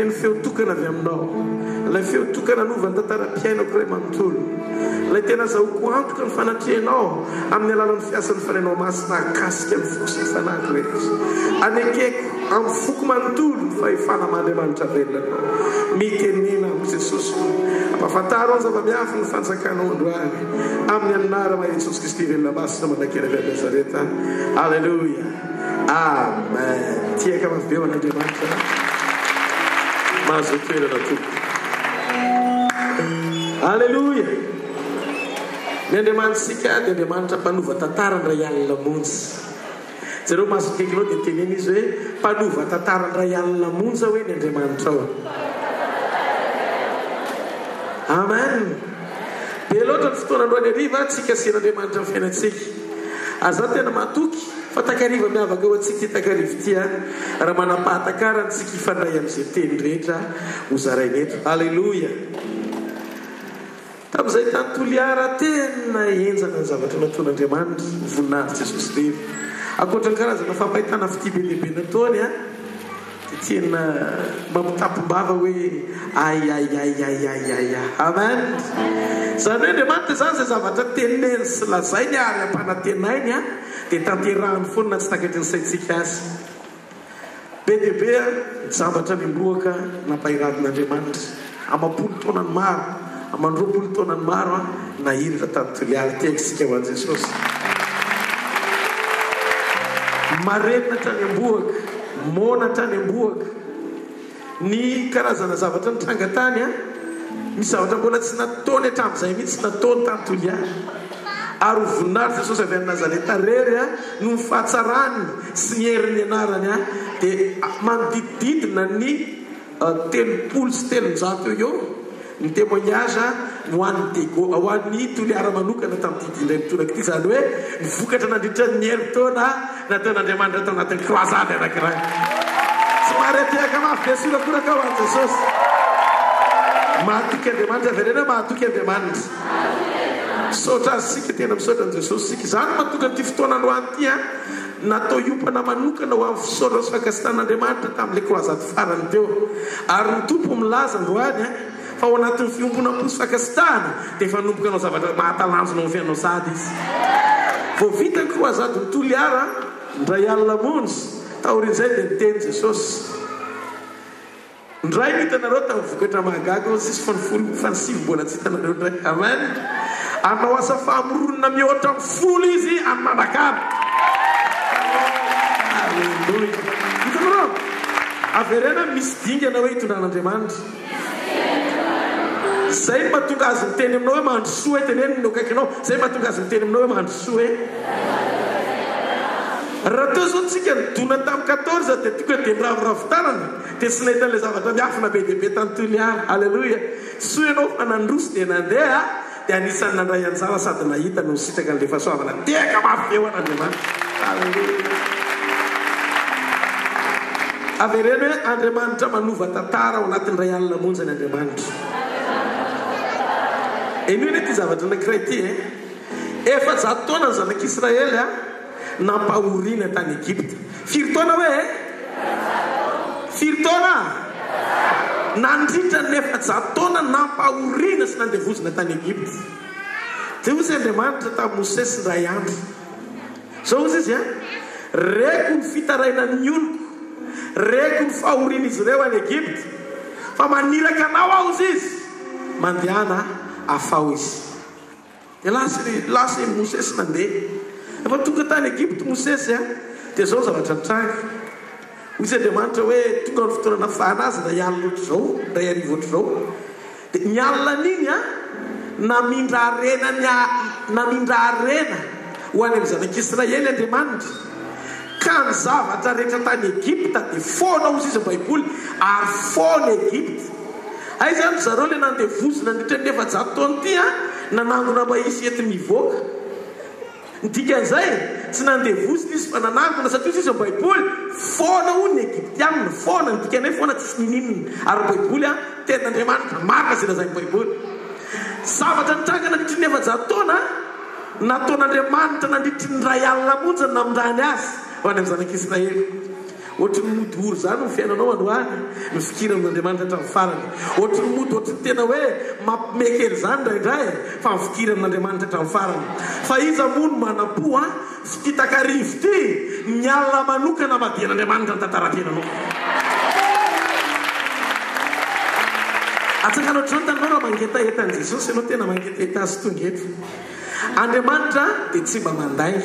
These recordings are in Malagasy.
ireny feotokana avy aminao, ilay feotokana anovany tantara-piainako iray manontolo, ilay tena zahoako antoka ny fanatrehanao amin'ny alalan'ny fiasan'ny fanenao masina akasika ny foko sy ny fanahiko rehetra. Anekeko amin'ny foko manontolo ny fahefana Andriamanitra velona. Mitenena amin'i Jesosy ampafantaro ny zava-miafy ny fanjakanao androany amin'ny anarana Jesosy Kristy velona masina manakena avy Nazareta. Alleluia, amen. Tiaka maveo an'Andriamanitra mahazo toerana tompoko. Alleluia. Ny Andriamanitsika dia Andriamanitra mpanova tantara ndray alina monja. Zareo masokekinao dia teneny izy hoe mpanova tantara ndray alina monja hoe ny Andriamanitra ao. Amen. Be loatra ny fotoana androany hariva tsika asian'Andriamanitra amin'ny fiainantsika. Aza tena matoky fa takariva miavaka ho antsika ty takariva ty raha manam-pahatakara antsika ifandray amin'izay teny rehetra ho zarainy eto. Alleluia. Tamin'izay tantolo iara tena enjana ny zavatra nataon'Andriamanitra voninahitra Jesosy rehetra. Ankoatra ny karazana fampahitana fity be lehibe nataony dia tena mampitampom-bava hoe ay. Amen. Zany hoe Andriamanitra zany zay zavatra teneny sy lazainy ary ampanantenainy dia tanterahany foana tsy takatry ny saintsika azy. Be dia be ny zavatra miloaka nampahiradin'Andriamanitra amam-polo taonany maro, amam-roapolo taonany maro na hiritra tantolo iara tiakisika ho an'i Jesosy. Marenina hatrany amboaka, mona hatrany amboaka, ny karazana zavatra nitranga tany misy zavatra mbola tsy nataony hatramin'izay mihitsy nataony tantolo iara. Ary voninahitra Jesosy avy any Nazareta rery no ny fahatsarany sy ny herin'ny anarany dia manodididina ny 300 sy 300 eo ny témoignage ho an'ny toliara manokana tamin'ity indray mitonaka ity, zany hoe ny vokatra nandritra ny herintaona nataon'Andriamanitra tao anatin'ny croisade anankiray. Somary atiaka mafy be sorakoraka ho an'i Jesosy. Mahatoky Andriamanitra verena, mahatoky Andriamanitra. Misaotra azysika tena misaotra an' Jesosy sika. Zany matonga ty fotoana androany ty natao iompana manokana ho amin'ny fisaotra sy fakastan'Andriamanitra tamin'ilay croisade farany teo. Ary ny tompo milaza androany fa ao anatin'ny fiombona posy fakastana dia efa nomboka anao zavatra mahatalanjona amin'ny fiainao sady izy. Vao vita ny croisade ny toliara ndray alina monja taorin'izay dia niteny Jesosy. Ndray hitanareo tamin'ny vokatra mahagaga sisy fanisivy-bola tsy hitanareo ndray. Amen. Anao asa fahamoronina mihoatra folo izy amin'ny mandrakary. Alleluia. Hitanareo averena misy dingana hoe hitondran'Andriamanitra. Zay mahatonga azy miteny aminao hoe mandrosoa teneniny no akaikinao. Zay mahatonga azy miteny aminao hoe mandrosoa raha teo zao tsika nidona tamin'ny 14 dia tika dia nraviravitarana dia tsy nahitan'ilay zavatra miafina be dia be tantolo ihany. Alleluia. Soa ianao fa nandroso dia nandeha dia anisan'ny nandray anjara sady nahita no sitraka n'ilay fahasoavana teka mafy eo an'Andriamanitra. Alleluia. Avereny hoe Andriamanitra manova tantara ao anatin'ny ray alina monja ny Andriamanitra. Eny ty zavatra anankiray ty efa 100 taona ny zanak'Israely nampahoriana tany Egypte. Firy taona hoe? Firy taona? Nandritra ny 100 taona nampahoriana sy nandevozina tany Egypte. Dia ozy Andriamanitra tamin'ny Mosesy ndray andro. Zao ozy izy reko ny fitaraina ny oloko, reko ny fahoriana izy ireo any Egypte, fa maniraka anao aho izy mandehana afao izy. Dia lasa Mosesy nandeha. Efa tonga tany Egypte Mosesy dia zao zavatra nitranga. Hoy Andriamanitra hoe tonga ny fotoana nafahana azy ndray alina ohatr'izao, ndray arivo ohatr'izao. Dia ny alina n'iny namindra arena ho any amin'ny zanak'Israely Andriamanitra. Ka ny zavatra rehetra tany Egypte dia foana ozy izy Baiboly ary foana Egypte. Ay zany zareo le nandevozina nandritra ny 100 taona ty nanangona mba isy ety mivoaka. Dikan'izay tsy nandevozina izy fa nanangona satria izy Baiboly foana ho ny Egyptianina, foana ny dikanay foana tsisy nininina. Ary Baiboly ten'Andriamanitra marina zay lazainy Baiboly. Zavatra nitranga nandritra ny 100 taona nataon'Andriamanitra nandritra ny ray alina monja namindany azy ho any amin'ny zanak'Israely. ohatry ny mody ory zany ny fiainanao androany mifikiran'Andriamanitra hatramin'ny farany ohatry ny mody ohatry ny tena hoe mampimekely zany ndraindray fa mifikiran'Andriamanitra hatramin'ny farany fa iza mono manam-po fitakarivo ty ny alina manokana madian'Andriamanitra ny tantara-piainanao atsanganao trano tananao raha mangetaetan' Jesosy ianao tena mangetaheta azy tongeto Andriamanitra dia tsy mba manday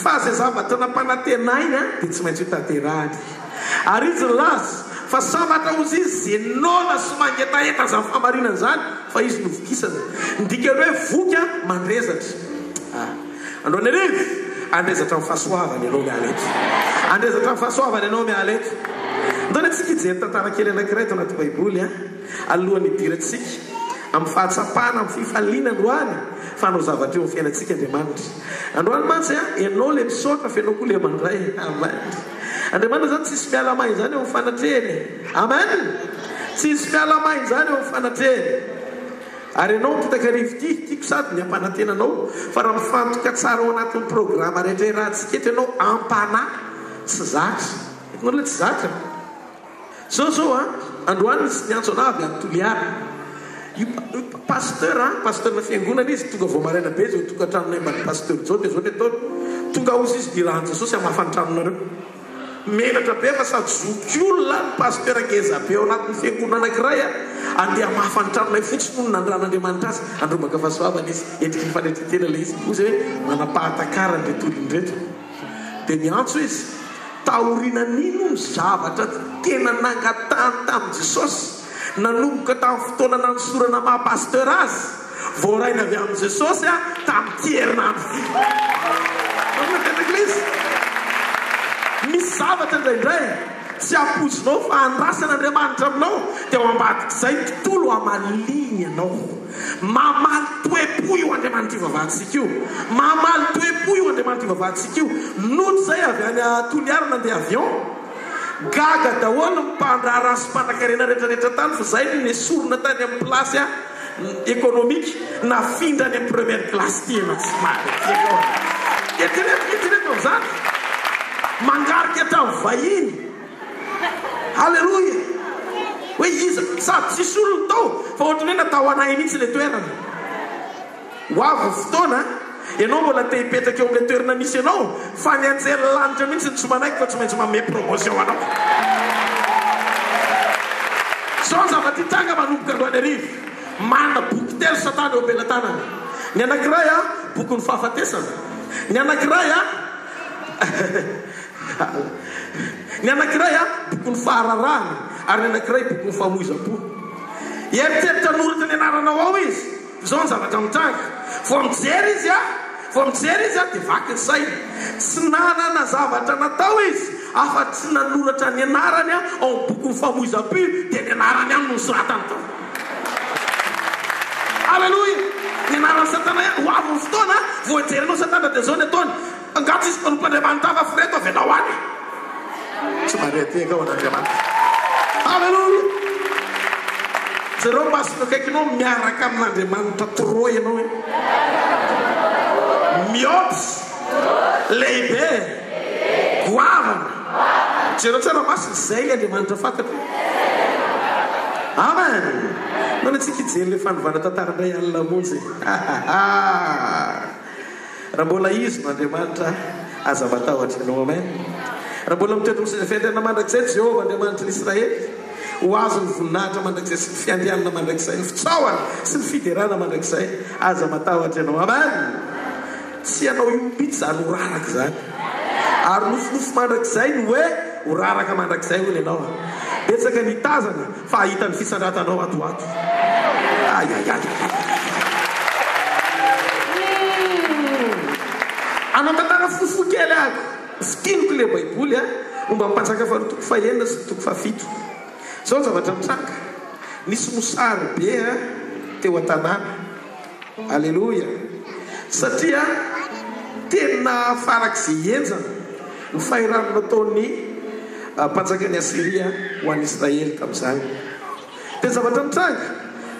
fa zay zavatra nampanantenainy dia tsy maintsy hotanterahany ary izy lazy fa samatra ozy izy zenona sy mangetaheta zany famarinana zany fa izy novokisana ndika hoe voky mandrezatra androany arivo andrezatra amin'ny fahasoavany ianao miala eto andrezatra amin'ny fahasoavany ianao miala eto ndona tsika hijery tantara kely anankiray to anaty baiboly alohan'ny idirantsika amin'ny fahatsapana amin'ny fifaliana androany fa anao zavatra eo amin'ny fiainantsika Andriamanitra androany mantsy ianao le misaotra fa ianao koa le mandray amen Andriamanitra zany tsisy mialamay zany eo amin'ny fanatrehany amen tsisy mialamay zany eo amin'ny fanatrehany ary ianao mitakarivo tiako sady ny ampanantenanao fa raha mifantoka tsara ao anatin'ny programa rehetra rahantsika eto ianao ampana tsy zatra ekonao le tsy zatra zao androany misy niantso anavy amin'ny toliara pasteur na fiangonana izy tonga vao maraina be zao tonga tranonay mbany pasteur zao dia zao le atao tonga ozy izy dirahan Jesosy amafany tranonareo menatra be fa sady zokyolona ny pasteur angeza be ao anatin'ny fiangonana anankiray andeha amafany tranonay fotsiny no nandran'Andriamanitra azy andromaka fahasoavana izy endriky ny fanetretena le izy ozy hoe manam-pahatakara ny retolony reto dia niantso izy taorina nino ny zavatra tena nangatany tamin'i Jesosy nanomboka tamin'ny fotoana nanosorana maha-pasteur azy voaraina avy amin'i Jesosy tamin'ny tierinandro eglizy misy zavatra indraindray tsy apozinao fa andrasan'Andriamanitra aminao dia ao ambadik'izay tontolo amaliny ianao mamaly toe-po io Andriamanitra ivavahantsika io mamaly toe-po io Andriamanitra ivavahantsika io noto zay avy any toliara nandeha avion gaga daholo mpandrara sy mpanankarena rehetrarehetra tany fa zay ny nesorona tany amin'ny plasy économique nafindra any amin'ny première classe tena tsy maritieko etireko zany mangarika hatramin'ny vahiny halleloia hoe iza sady tsisy olona tao fa ohatrany hoe natao anay mihitsy le toerana hoavy fotoana ianao mbola te hipetraka eo amin'le toerana misy ianao fa ny anjery lanitra mihitsy ny tsomanaiky fa tsy maintsy mame promotion anao zao zavatra hitranga manomboka androany arivo mana boky telo satana eo ampelantanana ny anankiray boky ny fahafatesana ny anankiray ny anankiray boky ny fahararahana ary ny anankiray boky ny fahamoiza-po eritseritra noratra ny anaranao ao izy zao ny zavatra mitranga vo mijery izy dia vaky ny saina tsy nanana zavatra natao izy afa-tsy nanoratra ny anarany ao boky ny fahamoiza-po dia ny anarany any no soratany tao alleloia ny anarany satana ho avy ny fotoana voajerenao satana dia zao ny ataony angatsy izy mpanompan'Andriamanitra afa fireto avy anao any tsy mareteka ao an'Andriamanitra alleloia zareo masino akaikinao miaraka amin'Andriamanitra toro ianao hoe mihoatra lehibe goavana jereo tsara masiny zay Andriamanitra fantatra amen mana tsika hijery le fanovana tantara indray alina monjy raha mbola izy no Andriamanitra aza matahotra ianao amen raha mbola mitoetra fiandrianana mandrakizay Jehovah Andriamanitra n'Israely ho azo ny voninahitra mandrakizay sy ny fiandrianana mandrakizay ny fitsaoana sy ny fiderana mandrakizay aza matahotra ianao amen tsy ianao iompitsy zany ho raraka zany ary nofonofo mandrakizay no hoe ho raraka mandrakizay hoy ianao betsaka ny tazana fa ahita ny fisandratanao atoato anao tantara fofo kely ako fikinoko le baiboly momba mipanjaka faharotoko fahenina sy toko fahafito zao ny zavatra mitranga nisy mosary be teo an-tanàna alleloia satria tena farak'izay enjana ny fahirano nataony mpanjaka ny Asiria ho an'ny Israely tamin'izany dia zavatra mitranga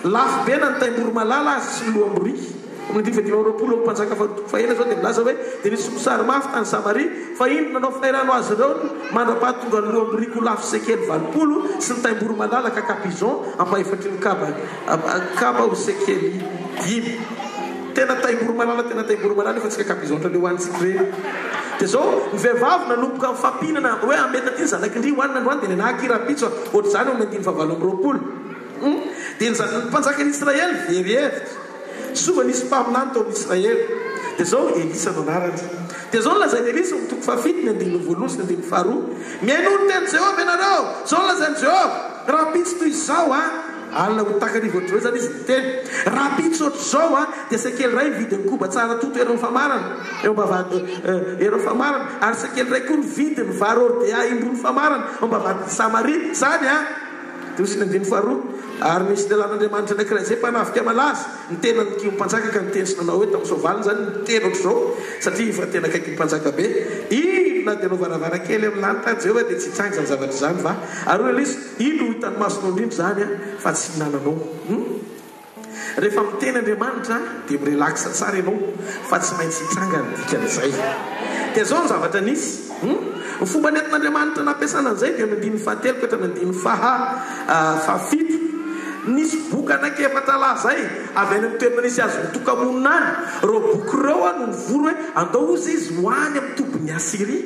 lafo be na ny taim-boro malala azy sy ny loha-moriky amin'ny 2020 mpanjaka faela zao dia milaza hoe dia nisy mosary mafy tany Samaria fa ino nanao fairano azy ireo mandrapahatonga ny roa ambiriko lafo sekely 20 sy ny taim-boro malalaka capizon ampahefatry ny kaba ho sekely 5 tena taim-boro malala efa tsika capizon tra le hoanitsika reny dia zao ny vehivavy nanomboka mifampinana hoe amety aty ny zanakindry hoanina androany dia nenaky rapitso ohatry zany ao amin'ny 2020 dia ny mpanjaka ny Israely very hevitra sova nisy mpaminany tao amin'Israely dia zao Elisa no anarany dia zao lazainy Elisa mitoko fafity ny 15 sy ny 12 miaino ny teny Jehova ianareo zao lazainy Jehova rapitso toy izao alina ho takarivo ohatr'ireo zany izy miteny rapitso ohatry zao dia sekely ray vidiny koba tsara toto eron'ny famarana eron'ny famarana ary sekely ray koa ny vidiny vary ordea imbony famarana ombavady Samaria zany dia sy ny 12 ary misy delan'Andriamanitra anankiray zay mpanafika malaza ny tena ny mpanjaka ka ny teny sy nanao hoe tamin'ny soavaliny zany ny teny ohatr'izao satria efa tena kaiky mpanjaka be ina dia anao varavarakely amin'ny lanitra Jehova dia tsy hitsangy zany zavatra zany va ary hoe Elisa ino hitany masonao indrindra zany fa tsy hinananao rehefa miteny Andriamanitra dia mirelaxa tsara ianao fa tsy maintsy hitsanga ny dikan'izay dia zao ny zavatra nisy ny fomba nentin'Andriamanitra nampiasana an'izay dia nandiny fahatelo ka hatra nandiny fahafito nisy boky anankiefatra lazay avy any amin'ny toerana nisy azy mitokamonina any reo boky reo no nivory hoe andao ozy izy hoany amin'ny tobiny Asiria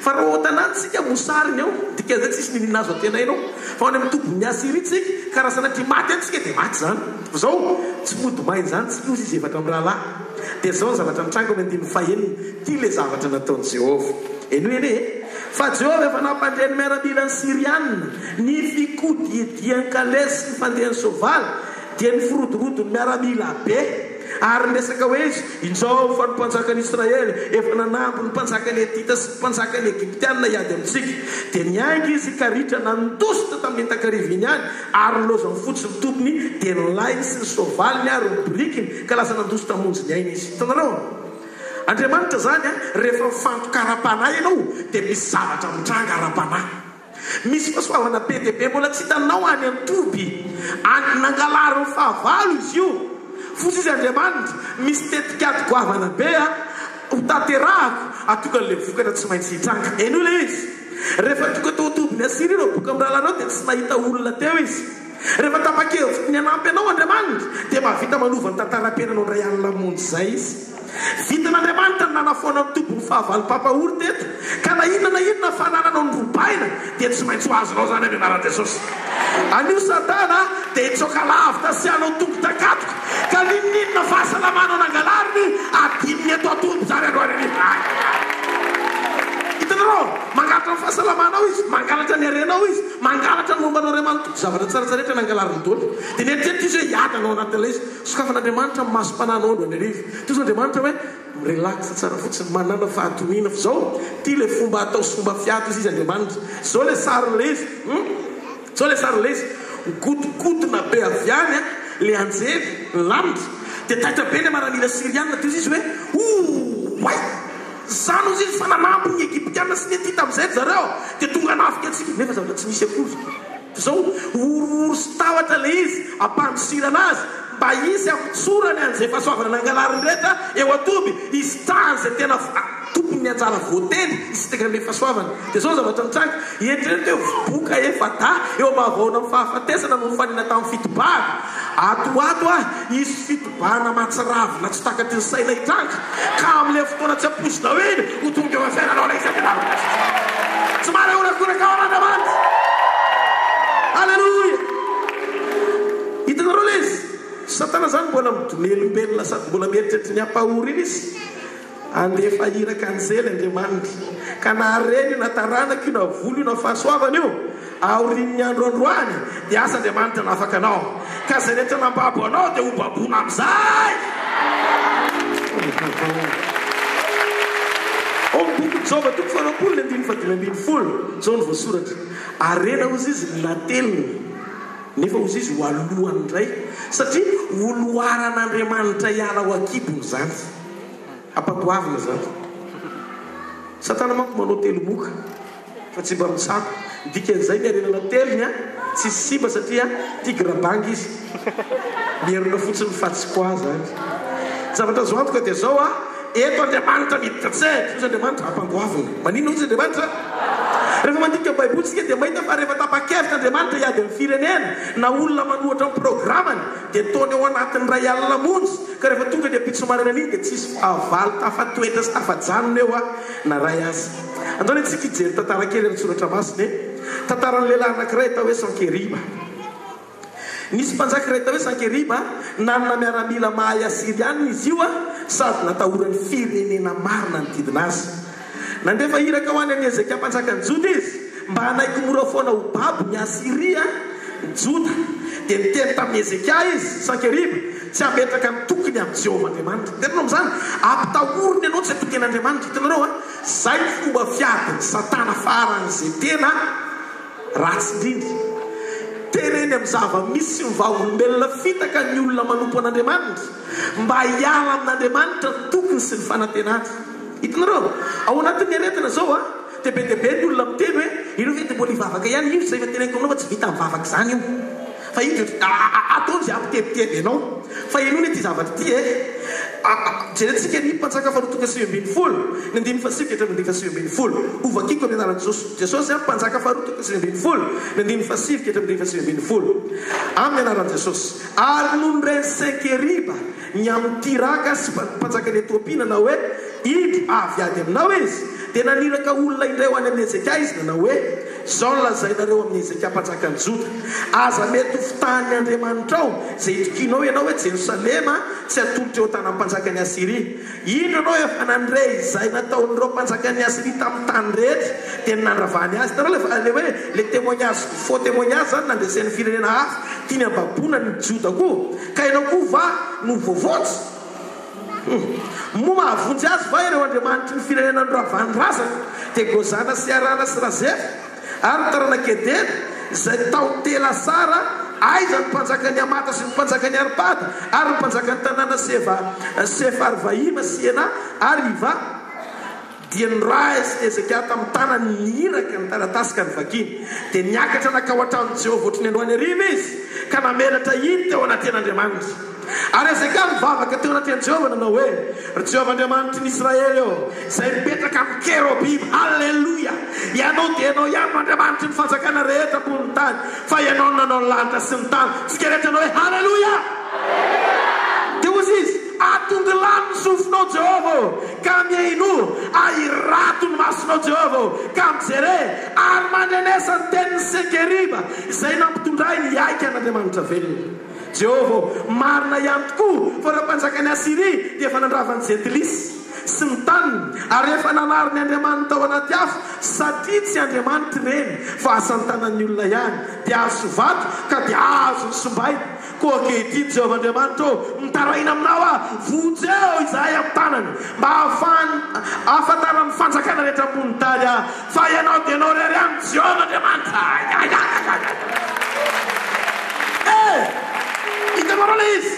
fa raha ohatanany tsika mosariny ao dika zay tsisy ninina azo atenainao fa any amin'ny tobiny Asiria tsika karaha sanatria maty antsika dia maty zany zao tsy modomainy zany tsy ozy izy efatra amin'ny rahalahy dia zao ny zavatra mitranga amin'ny 15 tia le zavatra nataon'i Jehova eny fa Jehova efa nampandreny miaramila ny Sirianina ny fikodidian-kalesy ny fandehan'ny soavaly dia ny firodorotony miaramila be ary resaka hoe izy injao fa ny mpanjakan'i Israely efa nanambo ny mpanjakany Etita sy mpanjakany Egyptianina hiady amintsika dia niainga izy karitra nandositra tamin'ny takarivo iny any ary nylozany fotsiny tompony dia nylainy sy ny soavaliny ary ny brikiny ka lasa nandositra monjy ny aina izy hitanareo Andriamanitra zany rehefa mifantoka-ara-panahy ianao dia misy zavatra mitranga ara-panahy misy fahasoavana be dia be mbola tsy hitanao any Antoby nangalary ny fahavalo izy io fotsy izy Andriamanitra misy tetikady goavana be ho taterahako atokan'le vokatra tsy maintsy hitranga eny io le izy rehefa toka tao tobiny Asiria reo boka amin'ny rahalanao dia tsy nahita olona teo izy rehefa tapakevitra ny anampy anao Andriamanitra dia mavita manova ny tantaram-piainanao ndray any lamonjy zay izy vitan'Andriamanitra ny nanafoana ny tobony fahavalo papahory teto ka na inona fanananao ny robaina dia tsy maintsy ho azonao zany amin'ny anaran'i Jesosy anio Satana dia hitsoka lavitra sy anao tombo-takatoka ka ninona fahasalamanao nangalariny adininy eto atombo zany androany hitanareo mangalatra ny fahasalamanao izy mangalatra ny arenao izy mangalatra ny mombanao ray manontoko zavatra tsaratsarehtra nangalariny dolo dia neritreritry izy hoe hiadanao anatin'ilay izy sokafan'Andriamanitra masom-pananao andro an'arivo toy izao Andriamanitra hoe mirelaxa tsara fotsiny manana fahatomina fa zao tia le fomba atao sy fomba fiato izy Andriamanitra zao le sarin'le izy zao le sarin'le izy godikotona be avy any le anjely ny lanitra dia taitra be le maranila Sirianina toy izy hoe zany ozy izy fa nanampo ny Egyptianina sy ny Etita amin'izay zareo dia tonga nafika atsika nefa zavatra tsy misy akory zao orooro sy tawatra le izy ampandrisirana azy mba izy ampitsorany an'izay fahasoavana nangalariny rehetra eo Atoby izy tany zay tena tompony anjara voately izy tekan'le fahasoavana dia zao zavatra mitranga eritreretra hoe boka efa eo mavaona amin'ny fahafatesana no nifanina tamin'ny fitobahana atoato izy fitobahana matsiravina tsy takatry ny saina hitranga ka amin'le fotoana tsy amposina hoe iny ho tonga eo afiainanao la izy ampianarana tsy mara onakoraka ao an'Andriamanitra alleluia hitanareo le izy Satana zany mbola midomelombelona sady mbola mieritreritra ny ampahory iny izy andefa hiraka an'izay le Andriamanitra ka na reny na taranaka io na volo io na fahasoavana io aorin'ny androandroany dia asa Andriamanitra nafaka anao ka zay rehetra nambabo anao dia ho babona amin'izay boky Jova 20:15 zao ny voasoratra arena ozy izy nateliny nefa ozy izy ho alohany indray satria oloaran'Andriamanitra hiala ho akibony zany ampatoavina zany Satana manko manao telomoka fa tsy mba mitsako dikan'izay ny arenana telony tsy simba satria tigre bangy izy mierona fotsiny fa tsy koa zany zavatra zoantoka dia zao eto Andriamanitra miditra tsehatra Andriamanitra ampangoavina manino ozy Andriamanitra rehefa mandika baibolitsika dia mahita fa rehefa tapa-kevitra Andriamanitra hiady amin'ny firenena na olona manohatra amin'ny programany dia taony ao anatin'ny ray alina monjy ka rehefa tonga dia pitsomarana an'iny dia tsisy avaly tafatoetra sy tafajanona eo na ray azy andao tsika hijery tantara kely amin'ny soratra masina tantaran'ny lehilahy anankiray atao hoe Sankeriba. Nisy mpanjaka iray atao hoe Sankeriba nanana miaramila mahay Asiriana izy io sady natahorany firenena marina nodidina azy. Nandefa iraka ho any an'i Ezekia mpanjakan'ny Joda izy mba hanaiky mora foana ho babo ny Asiria ny Joda dia niteny tamin'ny Ezekia izy Sankeriba tsy ametraka ny tokony amin'ny Jehovah Andriamanitra. Tenanao amin'izany ampitahoriny ianao tsy atokeny Andriamanitra. Hitanareo zay ny fomba fiadiny Satana faran'izay tena ratsy indrindra. Tereny amin'ny zava-misy ny vaolombelona fitaka ny olona manompo an'Andriamanitra mba hiala amin'Andriamanitra ny tokony sy ny fanantenana. Hitanareo ao anatin'ny aretina zao dia be dia be ny olona miteny hoe ireo ve dia mbola hivavaka ihany io zay fa teneniko aminao fa tsy vita mivavaka izany io fa io ataony zay ampitebiteby ianao fa ianao ity zavatra ity jerentsika ny mpanjaka faharoa sy 20 ny andimy fasivy hatramin'ny fasivy 20 ovakiko amin'ny anaran'i Jesosy mpanjaka faharoa sy 20 ny andimy fasivy hatramin'ny fasivy 20 amin'ny anaran'i Jesosy. Ary noho reny Sankeriba ny amin'ny tiraka sy mpanjaka ny Etiopia nanao hoe idro avy ady aminao izy dia naniraka olona indray ho any amin'ny Ezekia izy nanao hoe zao lazainareo amin'ny Ezekia mpanjakan'ny Joda aza mety ho fitahan'ny Andriamanitra ao zay itokinao ianao hoe Jerosalema tsy atolotra eo tanan'ny mpanjakan'ny Asiria. Ino anao efa nandray izay nataon'ireo mpanjakan'ny Asiria tamin'ny tany rehetra dia nandravany azy. Hitanao le hoe le témoignage faux témoignage zany nandresen'ny firenena hafa tiany ambabona ny Joda koa ka ianao koa va no vovoatsy mo mahavonjy azy va ireo Andriamanitra ny firenena noravany razana dia Gozana sy Arana sy Razefa ary tarana Kedena izay tao tela sara aiza ny mpanjakan'ny Amata sy ny mpanjakan'ny Arpada ary ny mpanjakan'ny tanàna Sefarvaima sy Ena ary Iva dia nirazy Ezekia tamin'ny tanany niraka ny taratasy ka ny vakiny dia niakatra nakao an-tranon'i Jehovah ohatry ny androany ariva izy ka namelatra iny teo anaten'Andriamanitra. Ary Ezekia mivavaka teo anatin'ny Jehovah nanao hoe Jehovah Andriamanitra ny Israely izay mipetraka amin'ny kerobim halleluia ianao dia ianao ihany Andriamanitra ny fanjakana rehetra ambony tany fa ianao nanao ny lanitra sy ny tany tsika rehetra nanao hoe halleluia dia ozy izy atongy lany ny sofinao Jehovah ka miaino ahirato ny masonao Jehovah ka mijere ary mandrenesa ny tenin'ny Sankeriba izay nampitondray ny aika an'Andriamanitra velona. Jehovah marina ihany tokoa fa raha mpanjakan'ny Asiria dia efa nandravany Zetlisy sy ny taniny ary efa nanariny Andriamanitra ao anaty afo satria tsy Andriamanitra reny fa asan'ny tanan'ny olona ihany dia azo vato ka dia azo ny sombay koa ankehitriny Jehovah Andriamanitra mitaraina aminao vonjeo izahay amin'ny tanany mba ahafantaran'ny fanjakana rehetra ambony tany fa ianao dia ianao rery any Jehovah Andriamanitra. Hitanao le izy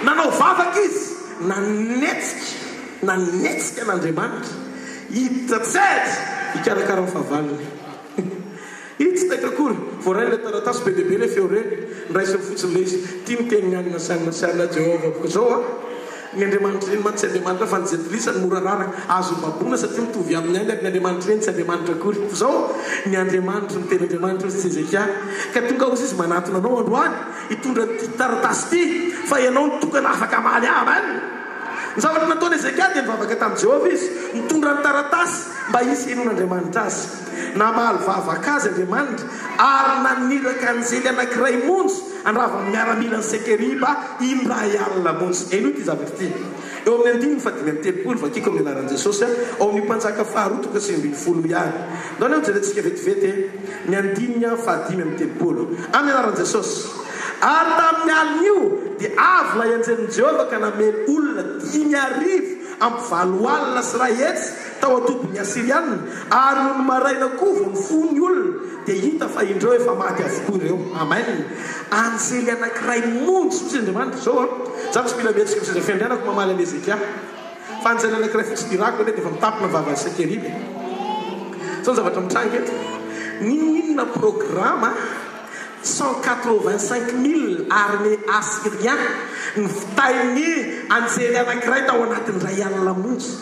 nanao vavaka izy nanetsika an'Andriamanitra hiditra tsehatra hikarakara ny fahavaliny ity tsy taika akory voaray le taratasy be dehibe le feo reny nraisiny fotsiny le izy tia miteninanina sanina Jehovah boko zao ny Andriamanitra reny mantsy Andriamanitra fa ny Zetlisy ny mora raraka azo babona satria mitovy amin'ny any ny Andriamanitra reny tsy Andriamanitra akory zao ny Andriamanitra ny teny Andriamanitra sy Ezekia ka tonga ozy izy manatona anao androany hitondra taratasy ty fa ianao nitokana afaka maly aman ny zavatra nataony Ezekia dia nivavaka tamin'i Jehovah izy mitondra ny taratasy mba hisy henon'Andriamanitra azy namaly vavaka azy Andriamanitra ary naniraka an'izay anankiray monjy andravany miaramila ny Sankeriba indray alina monjy eno ity zavatra ity eo amin'ny andiny fadimy amin'ny telopolo vakiko amin'ny anaran'i Jesosy ao amin'ny mpanjaka faharoa sy 20 ihany ndao neo jerentsika vetivety ny andiny fadimy amin'ny telopolo amin'ny anaran'i Jesosy. Ary tamin'ny alina io dia avy layanjen'i Jehovah ka namely olona 5,000 ampivalo alina sy ray hetsy tao atobon'ny Asiriana ary noho ny maraina koa ny fony olona dia hita fa indreo efa maty avokoa ireo. Amen. Anjely anankiray monjy sy Andriamanitra zao za tsy mila mihetsika misy fiandrianako mamaly an'i Ezekia fa anjely anankiray fotsy dirako dia efa mitapina vavany Sankeriba zao zavatra mitranga eto ninona programa 185 000 armée assyrien nitainy anjely anankiray tao anatin'ny ray alina monjy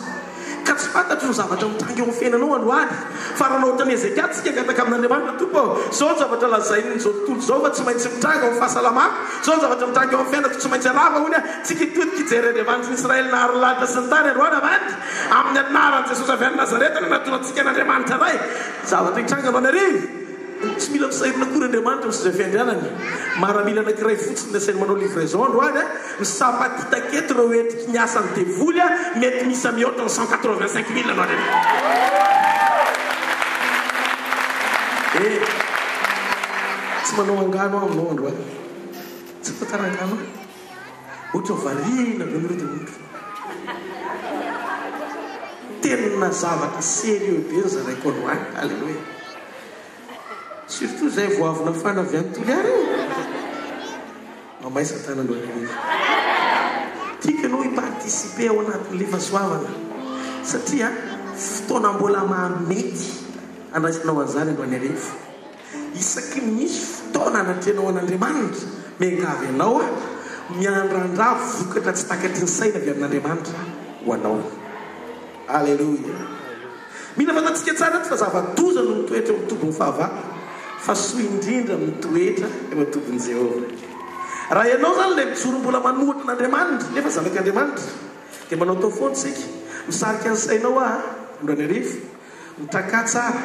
ka tsy fantatry ny zavatra mitrangy eo fiainanao androany faranao tany Ezekia tsika gataka amin'Andriamanitra tompo zao ny zavatra lazainy zao tontolo zao fa tsy maintsy mitranga ao fahasalamako zao ny zavatra mitrangy eo fiainako tsy maintsy arava hoy tsika itodika ijery Andriamanitra ny Israely nahary lanitra sy ny tany androany amanty amin'ny anaran'i Jesosy avy any Nazareta no natonantsika n'Andriamanitra ray zavatra hitranga androany arivo tsy mila misahirana akory Andriamanitra misy zay fiandrianany maramila anankiray fotsiny nasainy manao livraison androany misampatitaketo reo entiky ny asany devoly mety misy mihoatra ny 185 000 anao tsy manao angano aminao androany tsy fatarangano ohatra varina be mirodimotro tena zavatra sérieux be ny zaraiko androany alleluia surtout zay voavina fana avy any toliary mamay satana androany arivo tika anao hiparticipe ao anatin'ny lefasoavana satria fotoana mbola mahamety andraisanao an'izany androany arivo isaky misy fotoana anatrenao an'Andriamanitra miangavy anao miandrandra vokatra tsy takatry ny saina avy amin'Andriamanitra ho anao alleluia mila fantatsika tsara tsy fa zava-doza no mitoetra eo mitobon'ny fahavalo fa soa indrindra mitoetra eo atobon'i Jehova raha ianao zany le mijoro mbola manohatra n'Andriamanitra nefa zanak'Andriamanitra dia manao tao foana tsika misarika ny sainao androany arivo mitaka tsara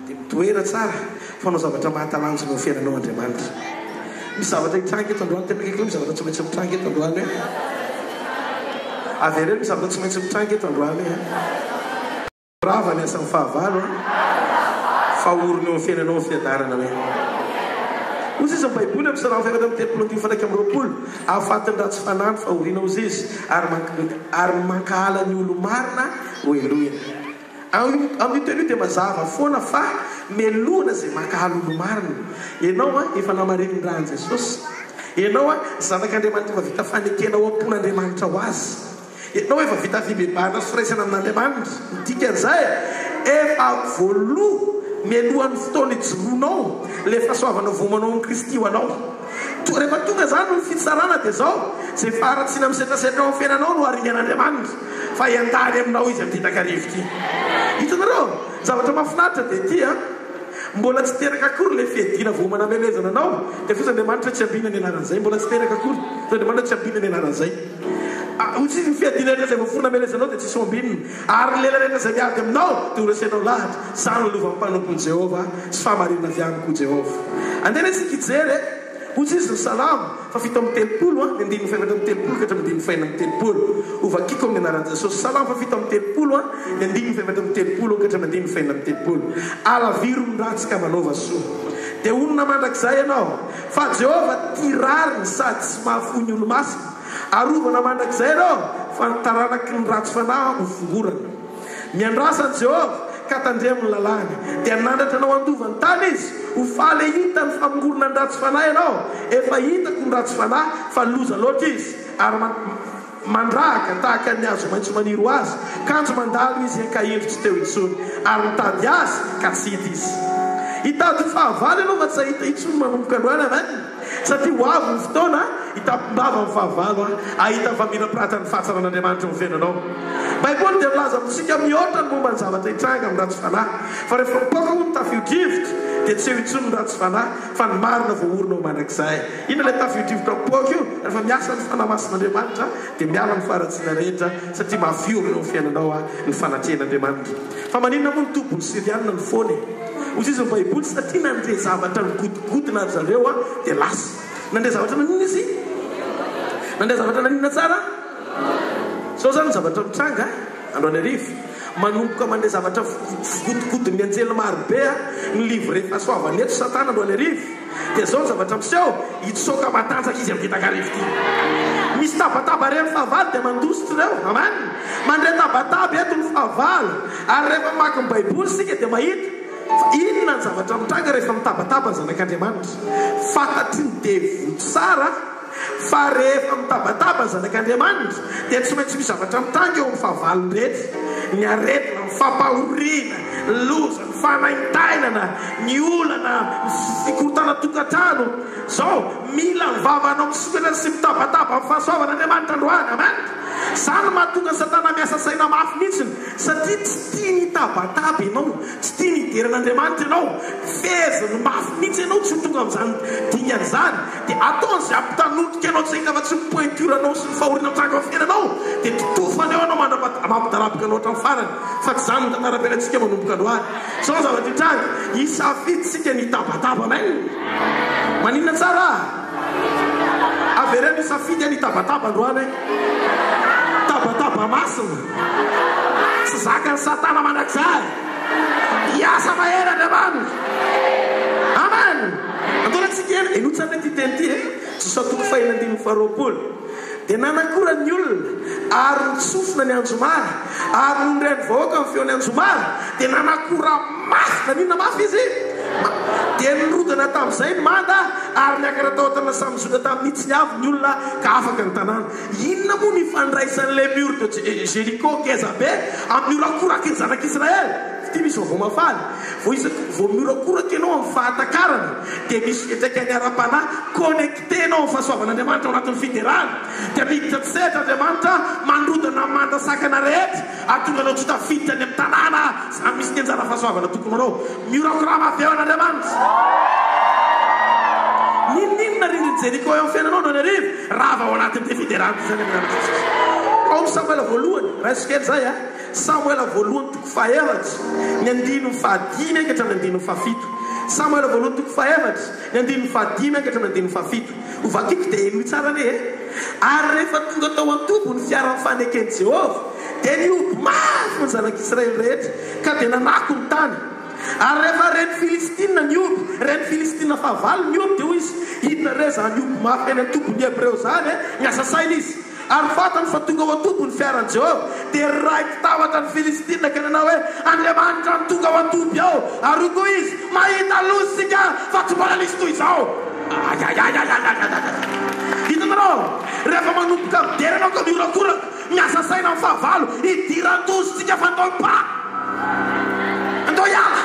dia mitoera tsara fanao zavatra mahatalanjo no fiainanao Andriamanitra misy zavatra hitrangy eto androany tena kaiky misy zavatra tsy maintsy mitrangy eto androany avereo misy zavatra tsy maintsy mitrangy eto androany rava ny asan'ny fahavalo fahorony eo amin'ny fiainanao ny fiadarana hoe ozy izy amin'ny baiboly amin'ny Salamo 1:30 ahafatiny ratsy fanany fahoriana ozy izy ary mankahala ny olo marina hoeloina amin'ny telo dia mazava foana fa melona zay mankahala olo marina ianao efa namariny rahan Jesosy ianao zanak'Andriamanitra efa vita fanekena ao ampon'Andriamanitra ho azy ianao efa vita fibebahana soraisana amin'Andriamanitra midika an'izay efa voaloha mialohan'ny fotoana ijoroanao le fahasoavana vomanao amin'ny Kristy ho anao rehefa tonga zany ny fitsarana dia zao zay faratsina misetrasetra ao fiainanao no arinan'Andriamanitra fa iandany aminao izy amin'ny ditakarivoty hitanareo zavatra mahafinaritra dia ity mbola tsy teraka akory le fiadina vomana melezana anao dia fotsy Andriamanitra tsy ambina ny anaran'izay mbola tsy teraka akory Andriamanitra tsy ambina ny anaran'izay ozy ny fiadina rehetra zay voafona melezanao dia tsisy ambininy ary lela rehetra zay miady aminao dia horesanao lahatra zany lova mpanompon'i Jehova sy fahamarinana avy amiko Jehova andena isika ijery ozy izy ny Salamo fa fito amin'ny telopolo ny andininy faefatra amin'ny telopolo ka hatramin'ny andininy faina amin'ny telopolo ovakiko amin'ny anaran'i Jesosy Salamo fa fito amin'ny telopolo ny andininy faefatra amin'ny telopolo ka hatramin'ny andininy faina amin'ny telopolo alaviro ny ratsika manova soa dia onona mandrakizay ianao fa Jehova tirariny sady tsy mahafony olo masina arovana mandrakizay ianao fa taranaky ny ratsy fanahy ho fongorana miandrasany Jehova ka tandrea amin'ny lalàny dia nandratra anao andovany tany izy ho faly hita ny famongorona ny ratsy fanahy ianao efa hitako ny ratsy fanahy fa loza loatra izy ary mandrahaka tahaka ny azo maitso maniry ho azy kanjo mandalo izy kaindro tsy teo intsony ary mitady azy ka tsy hita izy hitady ny fahavalo ianao fa tsy ahita intsony manomboka androany avany satria ho avy ny fotoana hitapimbava ny fahavalo ahita famirapiratany fahasaran'Andriamanitra ny fiainanao baiboly dia milaza amintsika mihoatra ny momba ny zavatra hitranga amin'ny ratsy fanahy fa rehefa mipoka ho ny tafio-drivotra dia tsy eo intsony ny ratsy fanahy fa ny marina voaorina ho mandrakizay ina ilay tafio-drivotra mipoka io rehefa miasa ny fanamasin'Andriamanitra dia miala ny faratsiana rehetra satria mahafiorina ny fiainanao ny fanatrehan'Andriamanitra fa maninona moa ny tombony syrianina ny foany ozy izy ny baiboly satria nandre zavatra ny godigodina ry zareo dia lasa nandre zavatra nanina izy nandre zavatra nanina tsara sao zany ny zavatra mitranga androany arivo manomboka mandre zavatra godigodin'ny anjely marobe ny livre fahasoavany eto satana androany arivo dia zao ny zavatra miseho hitsoka matanjaka izy amin'ny ditakarivoty misy tabataba reny fahavalo dia mandositra ireo aman mandre tabataba eto ny fahavalo ary rehefa maka ny baiboly sika dia mahita fa inona ny zavatra mitranga rehefa mitabataba ny zanak'Andriamanitra fantatry ny devoly tsara fa rehefa mitabataba ny zanak'Andriamanitra dia tsy maintsy misy zavatra mitranga eo amin'ny fahavalony rehetra ny aretina ny fampahoriana ny loza ny fanaintainana ny olana fikorotana tokantrano zao mila mivavanao misokatra sy mitabataba amin'ny fahasoavana Andriamanitra androany. Amen. Zany mahatonga Satana miasa saina mafy mihitsiny satria tsy tia ny tabataba ianao, tsy tia ny ideran'Andriamanitra ianao, feziny mafy mihitsy ianao tsy tonga amin'izany dingany zany. Dia ataon'izay ampitanotika ianao tsy hita fa tsy mipointuranao sy mifahorina mitranga amin'ny fiainanao dia totofana eo ianao mampidarabaka anao hatramin'ny farany. Fa tsy zany ny tantara-piainantsika manomboka androany. Sao zavatra hitranga hisafiditsika ny tabataba. Amen. Maninona tsara avereno hisafidy ny tabataba androany tabataba masina tsy zaka ny Satana mandrakizay hiasa mahery Andriamanitra. Amen. Antolantsika eny enotsana ty teny ty Josatoko 5:20. dia nanakora ny olona ary nitsofina ny anjomary ary nondreny vahoaka amin'ny feon'ny anjomary dia nanakora mafy. Nanina mafy izy dia nirodana tamin'izay ny manda ary niakatra tao tana samyzoda tamin'ny tsy avy ny olona ka afaka ny tanàna. Inona moa ny fandraisan'ilay mur de Jéricho ngeza be amin'ny miorakoraka ny zanak'Israely? Ty misy vao mafaly vao miorakoraka ianao amin'ny fahatakarana dia misy fiantraikany ara-panahy connecté anao amin'ny fahasoavan'Andriamanitra ao anatin'ny fiderana. Dia miditra tsetra Andriamanitra mandrodana manda sakana rehetra atonga anao tsy tafiditra any amin'ny tanàna zany misy ny anjara fahasoavana tokony anao miorakorama avy eo an'Andriamanitra. Ninona rindriny Jéricho eo amin'ny fiainanao no anyarivo raha vao anatin'ny fiderana zany Andriamanitra. Ao Samuela voalohany raisokely zay Samuela voalohany toko 4 ny 5 ka hatramin'ny 7. Samuela voalohany toko 4 ny 5 ka hatramin'ny 7. Ovakiko dia eno tsara ne ary rehefa tonga tao an-tobo ny fiara-ny fanekeny Jehovah dia niobo mafy ny zanak'Israely rehetra ka dia nanako ny tany. Ary rehefa reny Filistina niobo, reny Filistina fahavalo niobo dia hoy izy hidina re zany niobo mafy eny an-tobon'ny Hebreo zany miasa saina izy. Ary fatany fa tonga ao an-tobo ny fiaran'i Jehovah dia raiky tavatra ny Filistina ka nanao hoe Andriamanitra ny tonga ao an-tobo ao. Ary koa izy mahita losika fa tsy mbola nisy toy izao. Hitanareo rehefa manomboka mideranao ka miorakoraka miasa saina amin'ny fahavalo hidiran-tositsika fa andao pa andao hiala.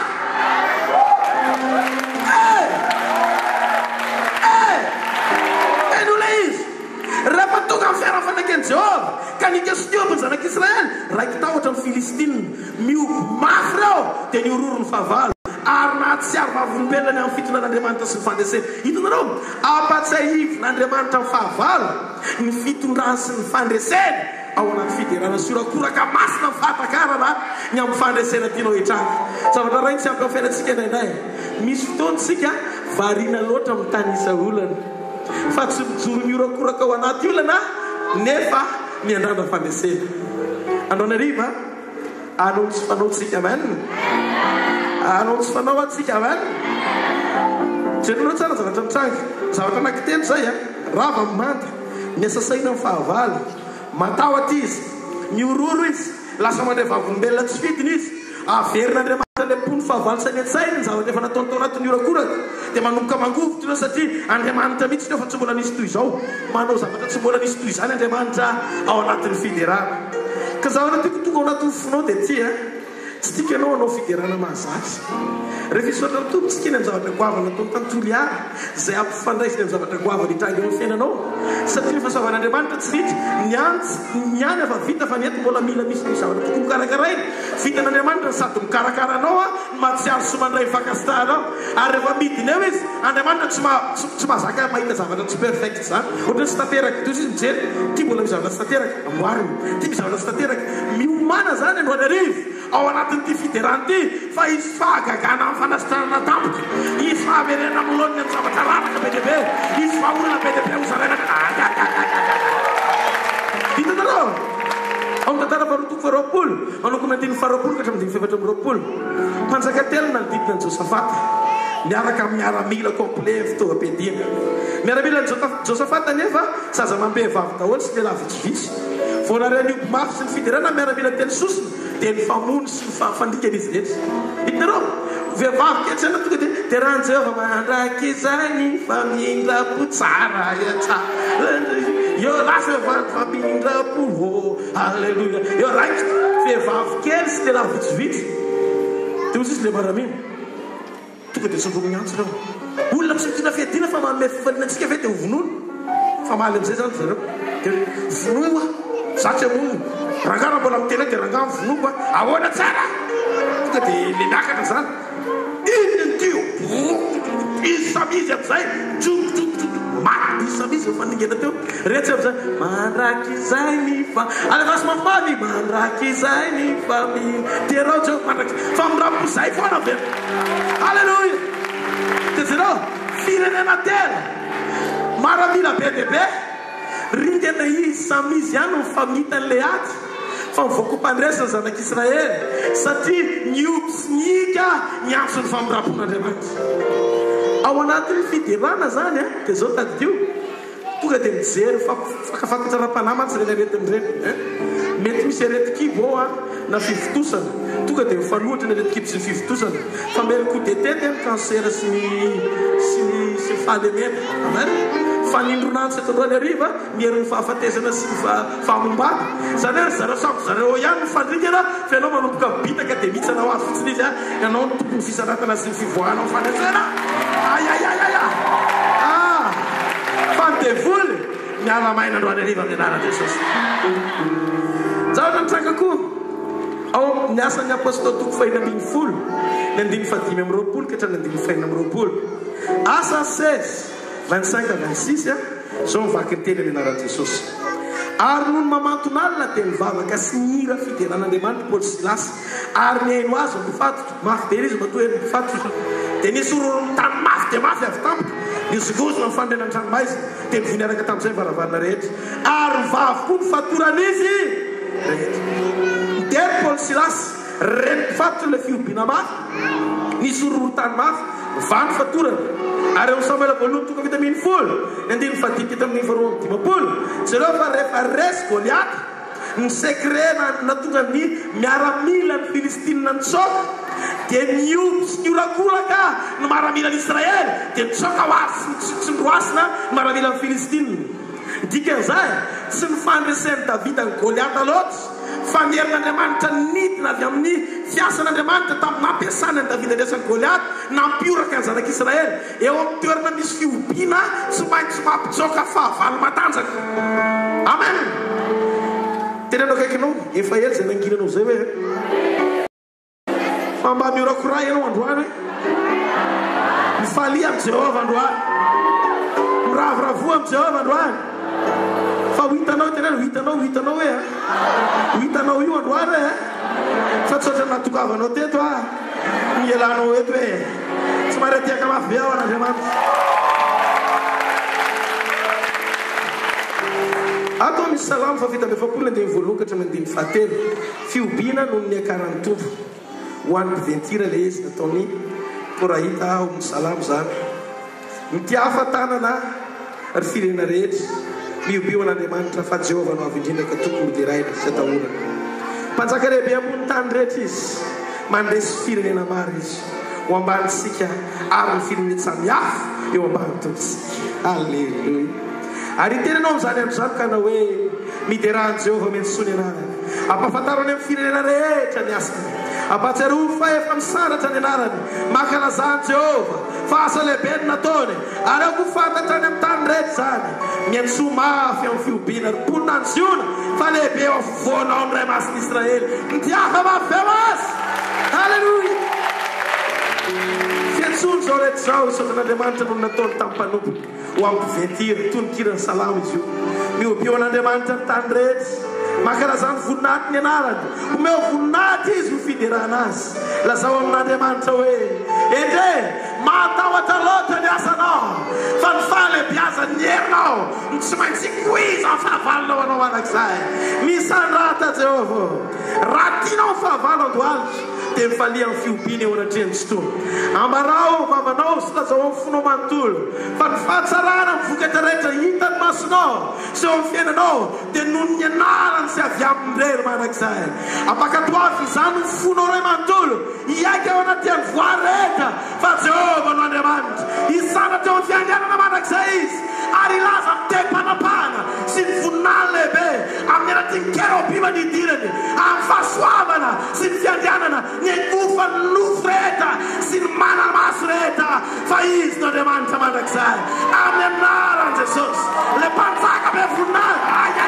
Eno le izy rehefa tonga amin'ny fiara fanekeny Jehovah ka nikesitioby ny zanak'Israely raiky tahotra amin'ny Filistina miobo mafy reo dia niororo ny fahavalo ary nahaty sy ary vavolombelona amin'ny fitondran'Andriamanitra sy ny fandresena. Hitanareo ampatsahivon'Andriamanitra amin'ny fahavalo ny fitondrany sy ny fandresena ao anaty fiderana sy iorakoraka masina ny fahatakarana ny amin'ny fandresena tianao hitranga. Zavatra ray tsy ampy amin'ny fiainantsika indraindray misy fotoantsika variana loatra amin'ny tanisa olana fa tsy mijoro miorakoraka ao anaty olana nefa miandrana fandresena. Androanariva anao tsy fanao tsika. Amen. Anao tsy fanao atsika. Amen. Jerenao tsara zavatra mitranga zavatra anankitelo zay rava manda miasa saina amin'ny fahavalo matahotra izy miororo izy lasa mandray vavolombelona tsy fidiny izy averin'Andriamanitra le mpony fahavalo sainy an-tsainy ny zavatra efa nataony tao anatin'ny iorakoraka dia manomboka mangovitra ireo satria Andriamanitra mihitsy nefa tsy mbola nisy toy izao. Manao zavatra tsy mbola nisy toy izany Andriamanitra ao anatin'ny fiderana. Ka zavatra tiako tonga ao anatin'ny fonao dia ty tsy tiaka ianao anao fiderana mahazatra. Rehefa isotra ny tompontsika eny amin'ny zavatra goavana ataony tantolo ihany izay ampifandraisiny amin'ny zavatra goavana hitranga eo amin'ny fiainanao satria ny fahasoavan'Andriamanitra tsy ritra ny any efa vita fa ny eto mbola mila misy ny zavatra tokony mikarakaraina. Vitan'Andriamanitra sady mikarakara anao mahatsiaro sy mandray fakasitrahanao ary rehefa midiny eo izy Andriamanitra tsy mahazaka mahita zavatra tsy perfect zany. Ohatrany tsy tanteraka toy izy mijery ty mbola misy zavatra tsy tanteraka amboariny ty misy zavatra tsy tanteraka miomana zany androany arivo ao anatin'ity fiderana ty fa izy fahagagana amin'ny fanasitranana tampoka izy fahaverena moloniny amin'ny zavatra raraka be dehibe izy fahaolana be dehibe ho zarena. Hitanareo ao amin'ny tantara faharoa toko 20 manoko 20 ka hatramin'ny 24 mpanjaka telo nanodidina ny Josafata miaraka amin'ny miaramila complet fitaovam-piadiana. Miaramila ny Josafata nefa zaza mambehivavy daholo sy lehilahy vitsivitsy vao nareny iobo mafy sy ny fiderana miaramila teny sosina dia ny famony sy ny fandikany izy rehetra. Hitanareo vehivavy kely ana tonga dia rahan'i Jehovah mandraky izany famindra-po tsara eo lasa famindra-po alleluia eo raiky vehivavy kely sy lehilahy vitsivitsy dia izy le maramina tonga dia tsondromigny reo olona misikina fiadiana fa manome fifalianantsika ve dia ho vonoana fa maly amin'izay zany zareo dia vonoa zatry amono rangana mbola mitena dia rangana vonoa ahoana tsara tonga dia le miakatra zany inony tio izy samizy am'izay izy samizy faningena teo rehetra am'izay mandraky izay ny fa alevasy mafimamy mandraky izay ny family tiarao tseo mandraky fa miramiko izay foana ve alleloia dia zareo firenena tena maramila be deabe ringana izy samizy ihany mifamita an'le aty fa mivoako mpandresana zanak'Israely satria niompy sy nika niantso ny famirapon'Andriamanitra ao anatin'ny fiderana zany dia zao tadidio tonga dia mijery fakafakatsara-panahy tsy reny aretin'ireny mety misy areti-kibo ao na fivotosana tonga dia mifanohitra ny areti-kibo sy ny fivotosana fa mely coup d'état ny cancer sy ny fahalemena amen fanindronantsy atondroany ariva mieriny fahafatesana sy ny fahamombana zany hoe zareo sambo zareo ihany mifandringana fa ianao manomboka bitaka dia mihitsanao azy fotsiny izy ianao ny tompony fisanatana sy ny fivoahana mifanetsena ayayayaya fandevoly miala maina androany ariva amin'ny anarana Jesosy zaho nantrangako ao niasa ny apôstôly toko 250 ny 520 ka hatrany 520 asa 16:25-26 zao mivaky ny teny amin'ny anaran'i Jesosy ary noho ny mamanton'alina dia mivavaka sy nihira fideran'Andriamanitra Paoly sy Silasy ary nihaino azy mifatotra mafy be izy matoa hoe mifatotra dia nisy tany mafy dia mafy avy tampoka nizovozona mifandrena an-tranomaizina dia mivony araka tamin'izay varavarana rehetra ary mivavy koa ny fatoranizy rehetra midery Paoly sy Silasy reny mifatotra ilay fiombiana mafy nisy tany mafy mivany fatorana ary eo Samuela voalohany tonga vita amin'ny 10 andiny fadika tamin'ny 20 zareo fa rehefa resy Goliaty ny secret na tonga ny miaramila ny Filistina nitsoka dia niompy sy niorakoraka ny maramila ny Israely dia nitsoka ho azy sy ndroasina ny maramila ny Filistina dikan'izay tsy ny fandresen'ny Davida ny Goliaty loatra fa mierin'Andriamanitra nidina avy amin'ny fiasan'Andriamanitra tamin'ny nampiasana ny Davida ndrasan'ny Goliaty nampioraka ny zanak'Israely eo amin'ny toerana misy fiompiana tsy maintsy mampitsoka fahavalo matanjaka amen tenanao kaikinao efa ely zay nanginanao zay hoe fa mba miorakora ianao androany mifalia amin'ny Jehova androany miravoravoa amin'ny Jehova androany fa ho hitanao tenana ho hitanao io androany hoe fa tsotra natokavanao teto nielanao eto hoe tsy mare tiaka mafy be ao an'Andriamanitra atao misy salamo fa vita ambefapolo andiny voalokatra mandiny fahatelo fiobina noho ny akaran'ny tompo ho an'ny mpiventira le izy nataony korahita ao amin'ny salamo zany mitiafatanana ry firena rehetra miobio an'Andriamanitra fa Jehova no avy indrindraka tokony dia raina sy atahorana mpanjaka lehibe ambony tany rehetra izy mandresy firenena maro izy ho ambanisika ary ny firenena samihafa eo ambany tomponsika alleluia ary tenanao amin'izany amin'izany ka na hoe miderahan'i Jehova mensoany anarany ampafantarany amin'ny firenena rehetra ny asany ampatsiaro fa efa misaratra ny anarany mankalazany Jehova fa asa lehibe ny nataony ary ao koa fantatra any amin'ny tany rehetra zany miantso mafy amin'ny fiobina ry mponina ny ziona fa lehibe eo afovoanao ny ray masiny Israely mitiafa mafy eo azy halleluia fiantsony zao rehetra zao isaotran'Andriamanitra no nataony tamin'ny mpanompo ho ampiventira tonikirany salamo izy io miobio an'Andriamanitra ny tany rehetra mankarazany voninaty ny anarany omeo voninaty izy ho fiderana azy lazao amin'Andriamanitra hoe ende matahotra loatra ny asanao fa ny fahalebiaza ny herinao ny tsy maintsy koiza ny fahavalonao anao anak'izay misandrata Jehova raha tianao ny fahavalo andohalitra dia mifalia amin'ny fiobina eo anatrehany tsy tono ambarao mamanao sy lazao amin'ny fonao manontolo fa ny fahatsarana mivokatra rehetra hitany masonao sy eo amin'ny fiainanao dia noho ny anarany sy avy amin'ny rery manak'izay apakatoafy izany ny fonao ray manontolo hiaika ao anaty any voary rehetra fa Jehova no Andriamanitra hisanatra eo amin'ny fianganana manak'izay izy ary ilaza mitem-panapahana sy ny voninany lehibe amin'ny anatin'ny kerobima ny idirany amin'ny fahasoavana sy ny fianganana ny angofany nofo rehetra sy ny manamaso rehetra fa izy no Andriamanitra mandrakizay amin'ny anaran'i Jesosy. Le mpanjaka be voninahitra,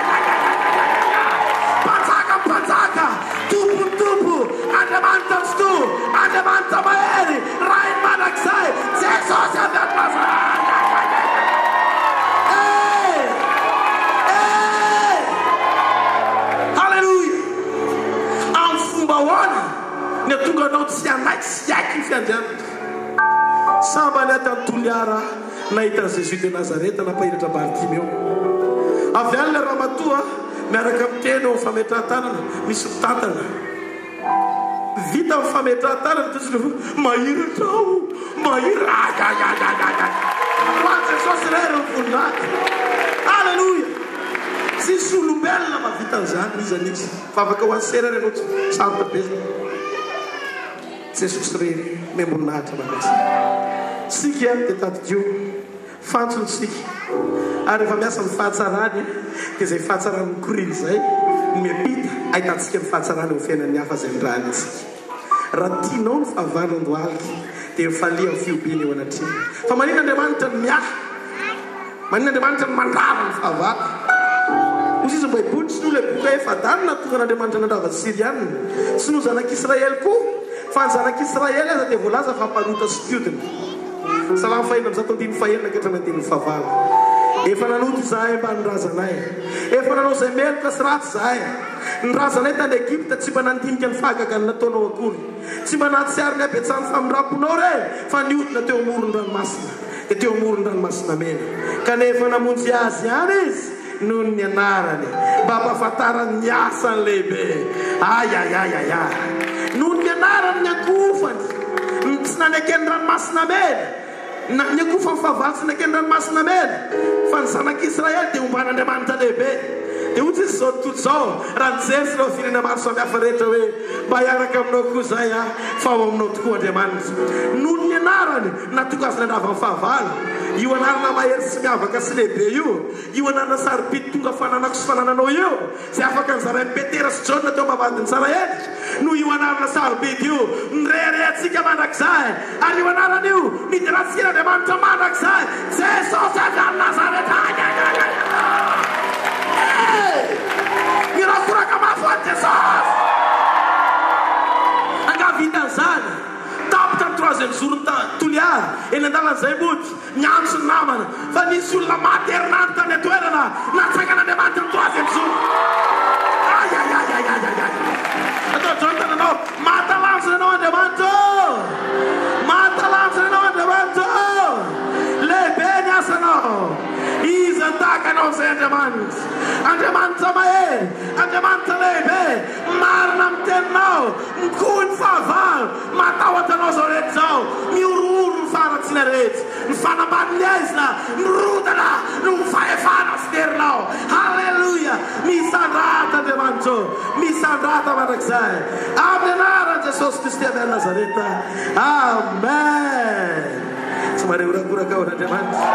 mpanjaka tompo Andriamanitra misto, Andriamanitra mahery ray ny mandrakizay Jesosy avy ato Nazareta. Ny tonga anao tsy anaiky sy aiky ny fiandrianana. Samba ny atany toliara nahita Jésus de Nazareta napahiratra Bartimeo. Avy any le ramatoa miaraka amin'ny teny eo fametrahan-tanana misy tantana. Vita amin'ny fametrahan-tanana mahiratra aho, mahiratra. Hoan Jesosy rery voninahitra. Alleluia. Sisy olombelona mahavita an'izany izy anisy. Fa afaka ho an'ny sera ianao sarotra be. Jesosy rery memboninahitra manasa. Sika dia tady-dio fantsony sika. Ary rehefa miasa ny fahatsarany dia izay fahatsarany mikoriny izay no miampita ahitantsika ny fahatsarany ho fiainan'ny hafa izay nirahany antsika. Raha tianao ny fahavalo andohalika dia mifalia amin'ny fiobeny eo anatrehana. Fa manina Andriamanitra ny miaha, manina Andriamanitra ny mandrava ny fahavalo. Hozy izy Baiboly sy no ilay boka efa-danina tonga n'Andriamanitra nandrava Sirianina sy no zanak'Israely koa. Fa ny zanak'Israely aza dia voalaza fa mpanota sy piodina. Salamo fahenina amin'ny 151 hatramin'ny 155. Efa nanota izahay mba nirazanay, efa nanao izay meloka sy ratsy izahay. Nirazanay tany Egipta tsy mba nandinika ny fahagagany nataonao akory, tsy mba nahatsiary ny habetsahany famiraponao re, fa niodina teo amoron-dranomasina, dia teo amoron-dranomasina mena. Kanefa namonjy azy ihany izy noho ny anarany mba hampahafantarany ny asany lehibe. Noho ny anarany ny akofany tsy nanekeny ranomasina mena, ny akofany fahavalo tsy nanekeny ranomasina mena, fa ny zanak'Israely dia omban'Andriamanitra lehibe. Dia ohatsy izy zao tontolo zao raha nijery sy ireo firenena maro samihafa rehetra hoe mba hiaraka aminao koa izay fa ao aminao tokoa Andriamanitra. Noho ny anarany natonga azy nandrava amin'ny fahavalo. Io anarana mahery sy miavaka sy lehibe io anarana saripity tonga fananako sy fanananao io izay afaka nizaran'ny Petera sy Jona teo mavadiny tsara endrika. No io anarana saripity io nireharehantsika mandrakizay, ary io anarana io nidiratsika Andriamanitra mandrakizay Jesosy avy any Nazareta. Mirakoraka mafy any Jesosy. Angavitan'izany tapitra ny 3e jour toliara eny an-dalan'izay mody niandro sy ny namana, fa nisy olona maty herinandro tany atoerana natsangana Andriamanitra ny 3e jour. Atao Jonathan anao mahatalanjona ianao Andriamanitra, mahatalanjona ianao Andriamanitra, lehibe ny asanao. Izy antaka anao izay Andriamanitra, Andriamanitra mahery, Andriamanitra lehibe, marina amin'ny teninao, mikohy ny fahavalo, matahotra anao zao rehetra zao, miorooro ny faratsina rehetra, ny fanambaniny aizina, ny rodana, no fahefana sy terinao. Halleluja. Misandrata Andriamanitra, misandrata mandrakizay amin'ny anaran'i Jesosy Kristy avy any Nazareta. Amen. Tsy mareorakoraka ao n'Andriamanitra.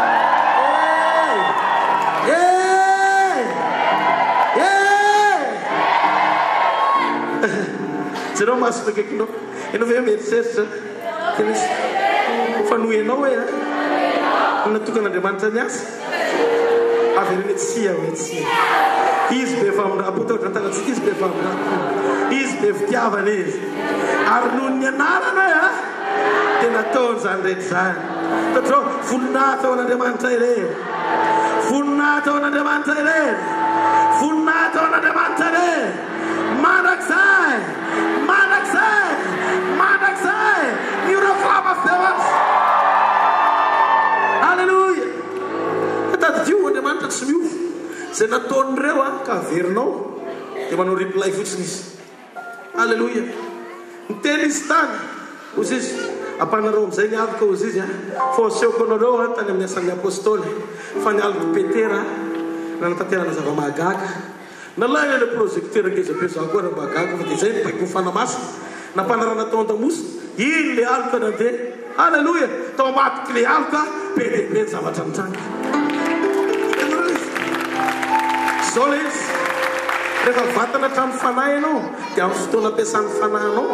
Jereo masina akaikinao ianao ve mieritreritra fa noho ianao hoe natokan'Andriamanitra ny asa averiny tsia hoe tsia. Izy be famindra-po taotra antanatsika, izy be famindra-po, izy be fitiavana izy, ary noho ny anarana dia nataony zany rehetra zany. Tatrao voninahitra ao an'Andriamanitra irery, voninahitra ao an'Andriamanitra irery, voninahitra ao an'Andriamanitra irery. Mandrakizay, mandrakizay, mandrakizay, mioraflama fiteoazy. Halleluja. Tady-dio Andriamanitra tsy miova izay nataon'ireo ka averinao dia manao reply fotsiny izy. Halleluja. Niteny izy tany ozy izy ampanareo amin'izay ny alika ozy izy fa osehoko anareo tany amin'ny asan'ny apôstôly fa ny alika Petera nanatanterana zava-mahagaga. Nalaina le projecteur ngeza be za koa raha mahagaga fa dia izay nibaiko nyfanamasina nampanarana tao an-damosina iny le alika nandeha. Halleluja. Tao amatiky le alika be dia be ny zavatra mitranga. Zao le izy rehefa vatana hatramin'ny fanahy ianao dia amin'ny fotoana ampiasan'ny fanahinao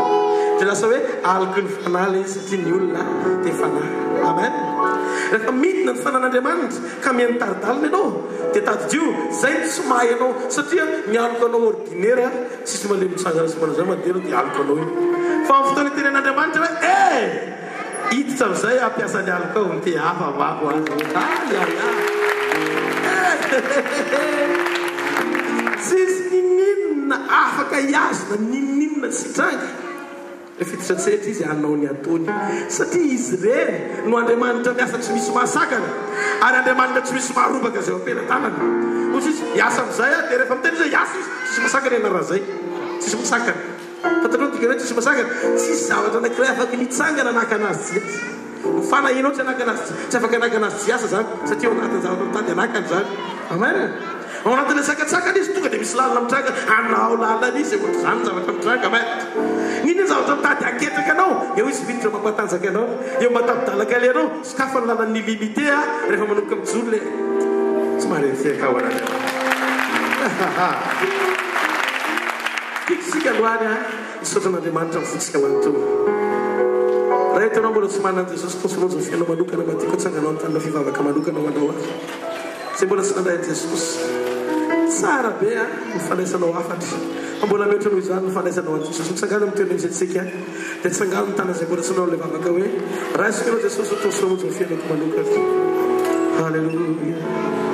dia lasa hoe aloko ny fanahy ilay izy satria ny olona dia fanahy. Amen. Rehefa midina ny fanan'Andriamanitra ka miantaridalina ianao dia tadidio zay ny tsy mahay ianao satria mialoko anao ordinaire sisy malemy mitsangana sy manao zay madera dia aloko anao iny fa amin'ny fotoana teren'Andriamanitra hoe hiditra amin'izay ampiasa ny aloko ao ny hafa mako azy sisy nininona afaka iazona nininona tsy tranga fitotratsetra izy anao ny atony satria izy reny no Andriamanitra miasa tsy misy mahasakana ary Andriamanitra tsy misy maharobaka zay ampelan-tanana ozy izy iasa amin'izay dia rehefa miteny zay iasa izy tsisy masakana ianara zay tsisy masakana fatanao dika hoe tsisy masakana tsisy zavatra anankiray afaka nitsangana anaka anazy tsy iasy mifanahinao tsy anaka anazy tsy afaka anaka anazy tsy asa zany satria ao anatin'ny zavatra mitady anakany zany. Amen. ao anatin'ilay sakatsakana izy tonga dia misy lalina mitranga anao lalana izy ohatry zany zavatra mitranga. Amen. Nino zavatra mitady aketraka anao eo izy viditra mampatanjaka anao eo matapidalaka le anao sokafany lalany limité rehefa manomboka mijolo le tsy mahare fiaka ao anany tikisika loany isotran'Andriamanitra mifitsika manontolo raha hitanao mbola tsy manana Jesosy konsolonjo ny fianao manokana matiko tsanganao ny tanina fivavaka manokana manao azy zay mbola tsy nanday Jesosy tsara be mifanaisanao afatra mbola mety noho izany mifanaisanao an Jesosy mitsangana miteny izay tsika dia tsangano ny tana zay mbola tsy nanao le vavaka hoe raha isikanao Jesosy konsolonjo ny fianako manokana. Halleluja.